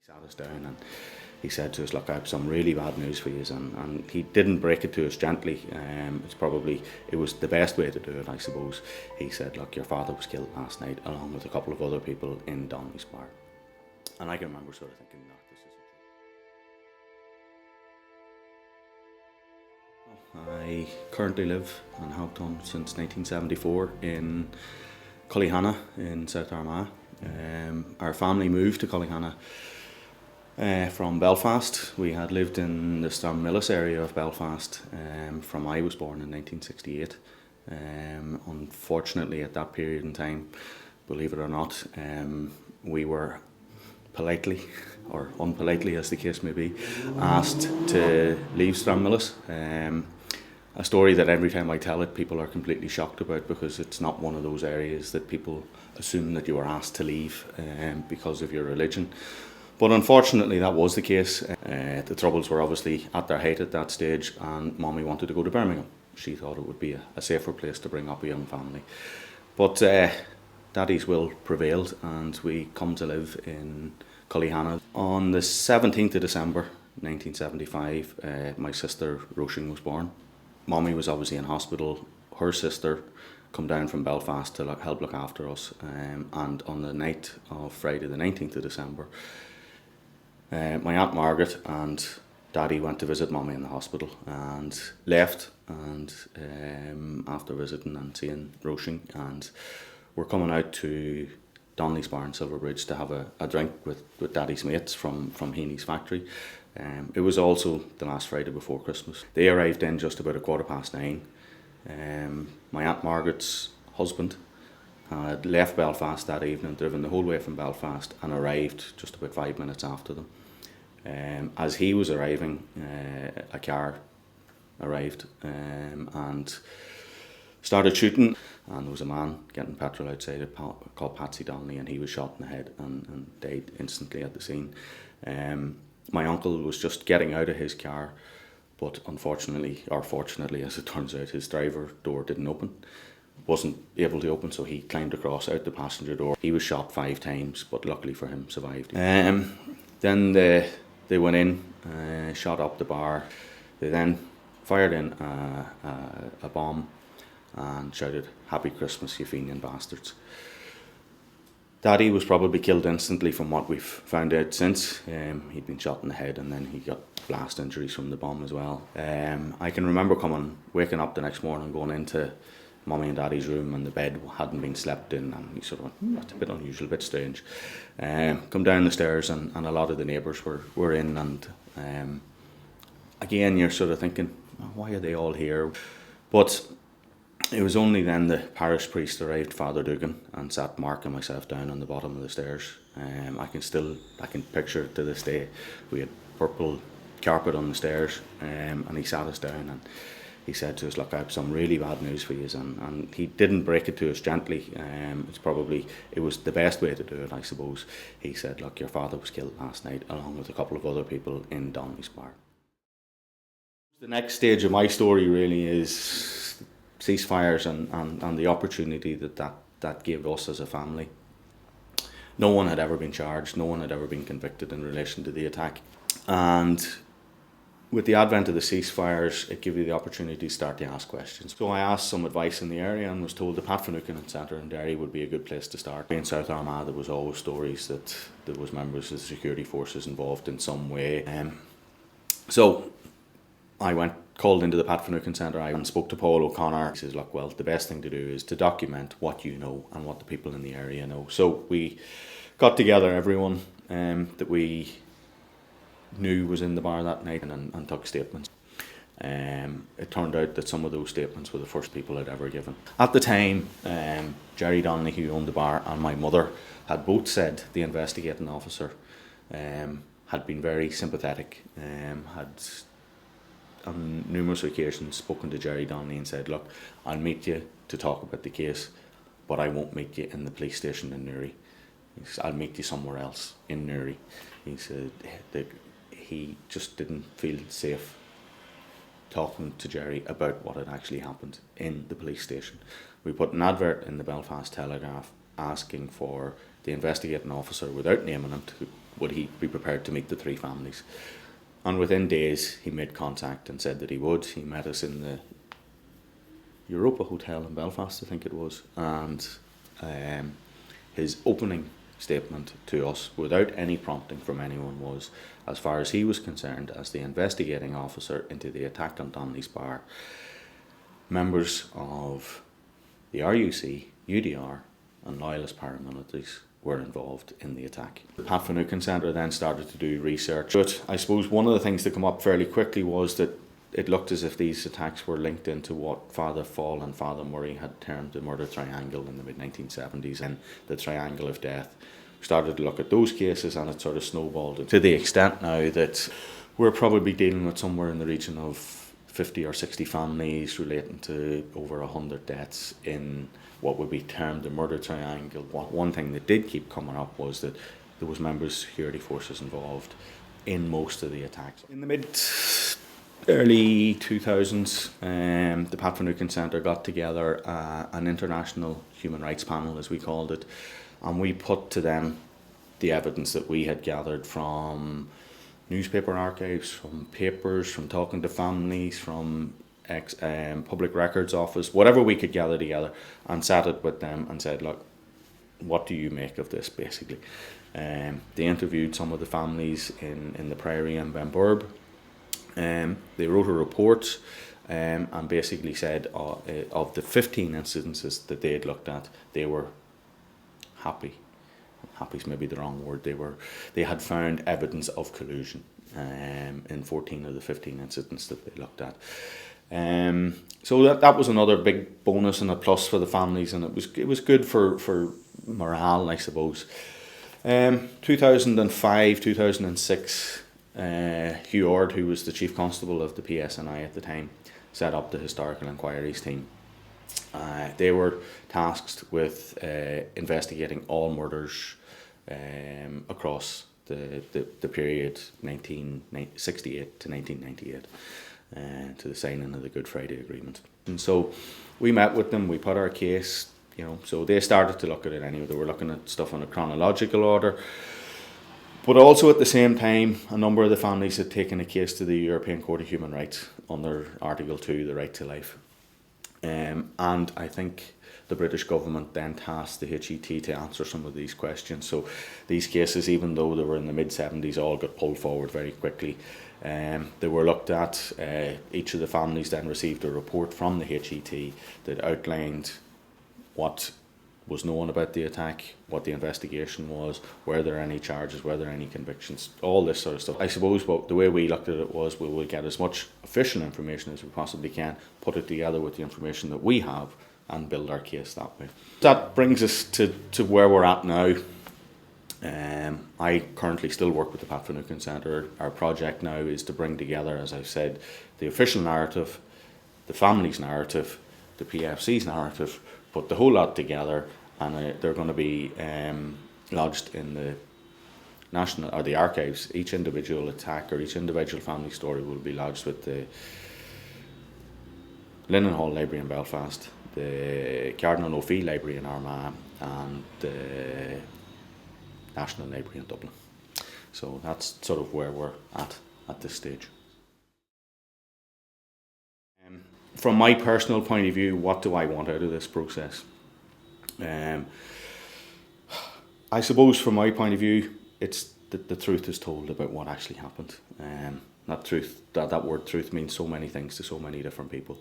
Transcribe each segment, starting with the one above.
Sat us down and he said to us, look, I have some really bad news for you, and he didn't break it to us gently. It was the best way to do it, I suppose. He said, look, your father was killed last night along with a couple of other people in Donnelly's bar. And I can remember sort of thinking, no, this isn't true. I currently live and have done since 1974 in Cullyhanna in South Armagh. Our family moved to Cullyhanna from Belfast. We had lived in the Stranmillis area of Belfast from I was born in 1968. Unfortunately, at that period in time, believe it or not, we were politely, or unpolitely as the case may be, asked to leave Stranmillis. A story that every time I tell it, people are completely shocked about, because it's not one of those areas that people assume that you are asked to leave because of your religion. But unfortunately, that was the case. The Troubles were obviously at their height at that stage, and Mommy wanted to go to Birmingham. She thought it would be a safer place to bring up a young family. But Daddy's will prevailed, and we come to live in Cullyhanna. On the 17th of December 1975, my sister Roisin was born. Mommy was obviously in hospital. Her sister come down from Belfast to help look after us, and on the night of Friday the 19th of December, my Aunt Margaret and Daddy went to visit Mommy in the hospital and left, and after visiting and seeing Roisin, and we're coming out to Donnelly's bar in Silverbridge to have a drink with Daddy's mates from Heaney's factory. It was also the last Friday before Christmas. They arrived in just about 9:15. My Aunt Margaret's husband had left Belfast that evening, driven the whole way from Belfast, and arrived just about 5 minutes after them. As he was arriving, a car arrived and started shooting, and there was a man getting petrol outside it called Patsy Donnelly, and he was shot in the head and died instantly at the scene. My uncle was just getting out of his car, but unfortunately, or fortunately as it turns out, his driver door didn't open. Wasn't able to open, so he climbed across out the passenger door. He was shot 5 times, but luckily for him survived. Then they went in, shot up the bar. They then fired in a bomb and shouted, "Happy Christmas, you Fenian bastards." Daddy was probably killed instantly from what we've found out since. He'd been shot in the head, and then he got blast injuries from the bomb as well. I can remember waking up the next morning, going into Mommy and Daddy's room, and the bed hadn't been slept in, and we sort of went, that's a bit unusual, a bit strange. Come down the stairs, and a lot of the neighbours were in, and again you're sort of thinking, oh, why are they all here? But it was only then the parish priest arrived, Father Dugan, and sat Mark and myself down on the bottom of the stairs. I can picture it to this day. We had purple carpet on the stairs, and he sat us down, and he said to us, look, I have some really bad news for you, and he didn't break it to us gently. It was the best way to do it, I suppose. He said, look, your father was killed last night along with a couple of other people in Donnelly's bar. The next stage of my story really is ceasefires and the opportunity that gave us as a family. No one had ever been charged, no one had ever been convicted in relation to the attack. And with the advent of the ceasefires, it gave you the opportunity to start to ask questions. So I asked some advice in the area and was told the Pat Finucane Centre in Derry would be a good place to start. In South Armagh, there was always stories that there was members of the security forces involved in some way. So I called into the Pat Finucane Centre and spoke to Paul O'Connor. He says, look, well, the best thing to do is to document what you know and what the people in the area know. So we got together everyone that we knew was in the bar that night and took statements. It turned out that some of those statements were the first people I'd ever given. At the time, Jerry Donnelly, who owned the bar, and my mother had both said the investigating officer had been very sympathetic, had on numerous occasions spoken to Jerry Donnelly and said, look, I'll meet you to talk about the case, but I won't meet you in the police station in Newry. I'll meet you somewhere else in Newry. He said that he just didn't feel safe talking to Jerry about what had actually happened in the police station. We put an advert in the Belfast Telegraph asking for the investigating officer, without naming him, who would he be prepared to meet the three families. And within days, he made contact and said that he would. He met us in the Europa Hotel in Belfast, I think it was, and his opening statement to us, without any prompting from anyone, was, as far as he was concerned, as the investigating officer into the attack on Donnelly's Bar, members of the RUC, UDR and loyalist paramilitaries were involved in the attack. The Pat Finucane Centre then started to do research, but I suppose one of the things that came up fairly quickly was that it looked as if these attacks were linked into what Father Fall and Father Murray had termed the murder triangle in the mid-1970s, and the triangle of death. We started to look at those cases, and it sort of snowballed to the extent now that we're probably dealing with somewhere in the region of 50 or 60 families relating to over 100 deaths in what would be termed the murder triangle. One thing that did keep coming up was that there was members of security forces involved in most of the attacks. In the early 2000s, the Pat Finucane Centre got together an international human rights panel, as we called it, and we put to them the evidence that we had gathered from newspaper archives, from papers, from talking to families, from public records office, whatever we could gather together, and sat it with them and said, look, what do you make of this, basically? They interviewed some of the families in the Priory and Benburb. They wrote a report and basically said of the 15 incidences that they had looked at, they were happy. Happy is maybe the wrong word. They had found evidence of collusion in 14 of the 15 incidents that they looked at. So that was another big bonus and a plus for the families, and it was good for morale, I suppose. 2005, 2006, Hugh Ord, who was the Chief Constable of the PSNI at the time, set up the Historical Inquiries team. They were tasked with investigating all murders across the period 1968 to 1998, to the signing of the Good Friday Agreement. And so we met with them, we put our case, so they started to look at it anyway. They were looking at stuff in a chronological order. But also at the same time, a number of the families had taken a case to the European Court of Human Rights under Article 2, the right to life. And I think the British government then tasked the HET to answer some of these questions. So these cases, even though they were in the mid-70s, all got pulled forward very quickly. They were looked at. Each of the families then received a report from the HET that outlined what was known about the attack, what the investigation was, were there any charges, were there any convictions, all this sort of stuff. I suppose the way we looked at it was we will get as much official information as we possibly can, put it together with the information that we have, and build our case that way. That brings us to where we're at now. I currently still work with the Pat Finucane Centre. Our project now is to bring together, as I've said, the official narrative, the family's narrative, the PFC's narrative, put the whole lot together, and they're going to be lodged in the national or the archives. Each individual attack or each individual family story will be lodged with the Linen Hall Library in Belfast, the Cardinal O'Fee Library in Armagh, and the National Library in Dublin. So that's sort of where we're at this stage. From my personal point of view, what do I want out of this process? I suppose from my point of view, it's that the truth is told about what actually happened. That word truth means so many things to so many different people.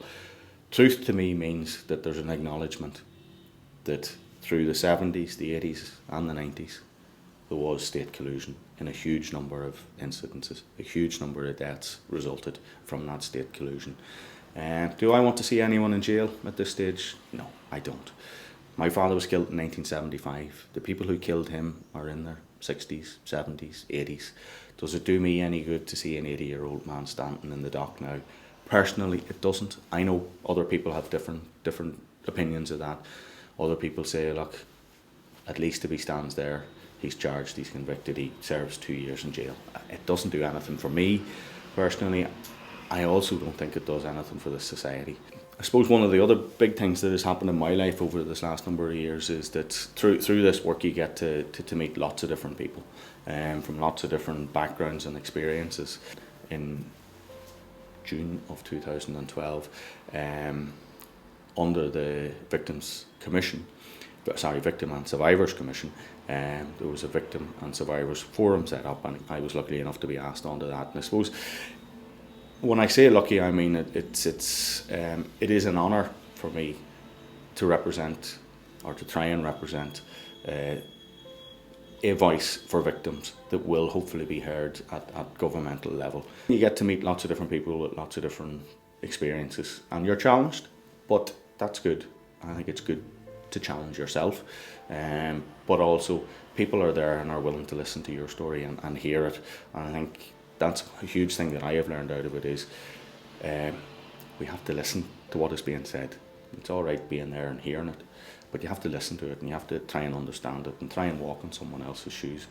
Truth to me means that there's an acknowledgement that through the 70s, the 80s and the 90s, there was state collusion in a huge number of incidences. A huge number of deaths resulted from that state collusion. Do I want to see anyone in jail at this stage? No, I don't. My father was killed in 1975. The people who killed him are in their 60s, 70s, 80s. Does it do me any good to see an 80-year-old man standing in the dock now? Personally, it doesn't. I know other people have different opinions of that. Other people say, look, at least if he stands there, he's charged, he's convicted, he serves 2 years in jail. It doesn't do anything for me, personally. I also don't think it does anything for the society. I suppose one of the other big things that has happened in my life over this last number of years is that through this work you get to meet lots of different people from lots of different backgrounds and experiences. In June of 2012, under the Victims Commission, Victim and Survivors Commission, there was a Victim and Survivors Forum set up, and I was lucky enough to be asked onto that. And I suppose when I say lucky, I mean it is an honour for me to represent, or to try and represent, a voice for victims that will hopefully be heard at governmental level. You get to meet lots of different people with lots of different experiences, and you're challenged, but that's good. I think it's good to challenge yourself, but also people are there and are willing to listen to your story and hear it. And I think that's a huge thing that I have learned out of it is we have to listen to what is being said. It's all right being there and hearing it, but you have to listen to it and you have to try and understand it and try and walk in someone else's shoes.